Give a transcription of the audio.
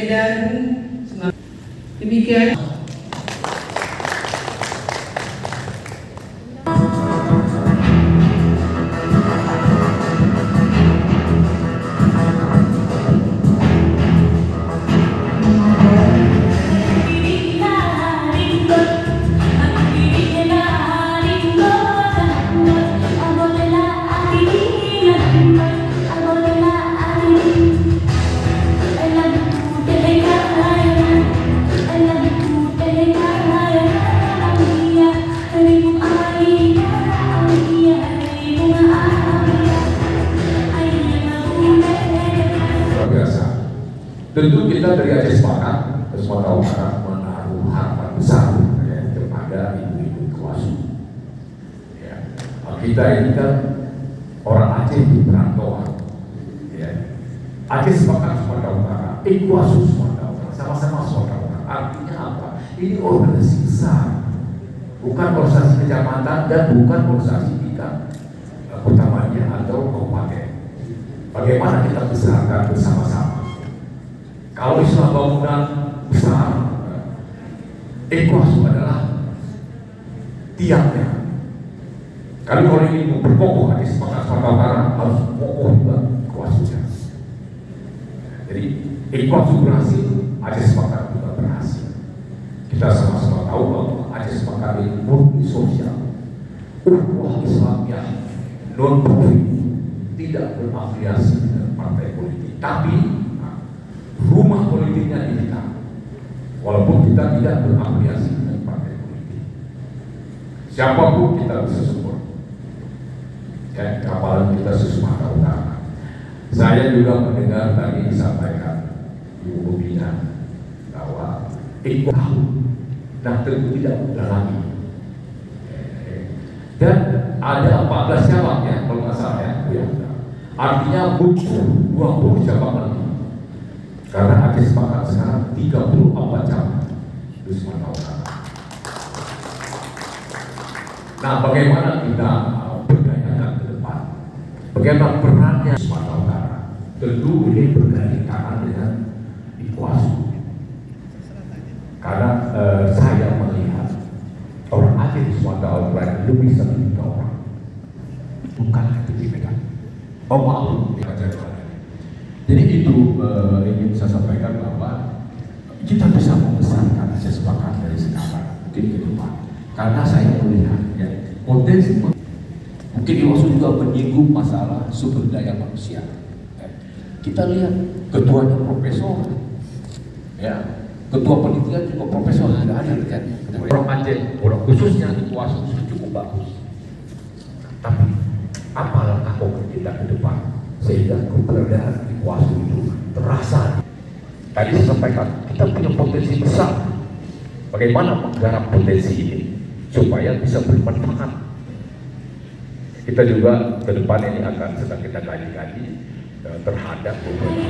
Medan. Demikian. Tentu kita dari Aceh sepakat ke Sumatera Utara menaruh harapan besar ya, kepada ibu-ibu Ikuasu. Ya. Kita ini kan orang Aceh di perantauan. Ya. Aceh sepakat Sumatera Utara, Ikuasu Sumatera Utara, sama-sama Sumatera Utara. Artinya apa? Ini organisasi besar, bukan organisasi kecamatan dan bukan organisasi tingkat pertamanya atau kabupaten. Bagaimana kita besarkan bersama-sama? Kalau Islam bangunan besar, Ikuasu adalah tiangnya. Kalau ini berkokoh, Aceh sepakat Sumatera Utara harus kokoh juga Ikuasunya. Jadi Ikuasu berhasil, Aceh sepakat juga berhasil. Kita sama-sama tahu bahwa Aceh sepakat ini murni sosial, ukhuwah Islamiyah, non profit, tidak berafiliasi dengan partai politik, tapi rumah politiknya di kita, walaupun kita tidak berafiliasi dengan partai politik. Siapapun kita bisa support. Ya, apalagi kita Sumatera Utara. Saya juga mendengar tadi disampaikan Ibu Bina bahwa tahu dan tentu tidak mudah lagi. Dan ada 14 cabang ya, kalau nggak salah ya. Artinya butuh 20 cabang lagi. Karena Aceh sepakat sekarang 34 cabang di Sumatera Utara. Nah, bagaimana kita berdayakan ke depan? Bagaimana perannya Sumatera Utara? Tentu ini bergandengan tangan dengan Ikuasu. Karena saya melihat orang Aceh di Sumatera Utara lebih sering orang, bukan di Medan. Oh maaf, jadi itu ingin saya sampaikan bahwa kita bisa membesarkan Aceh sepakat dari sekarang mungkin ke depan. Karena saya melihat ya, potensi mungkin Ikuasu juga menyinggung masalah sumber daya manusia. Ya. Kita lihat ketuanya profesor, ya ketua penelitian juga profesor sudah ada kan. Orang Aceh, orang khususnya Ikuasu cukup bagus. Tapi apa langkah konkret kita ke depan sehingga keberadaan Ikuasu itu terasa? Tadi saya sampaikan kita punya potensi besar. Bagaimana menggarap potensi ini supaya bisa bermanfaat? Kita juga ke depan ini akan sedang kita kaji-kaji terhadap beberapa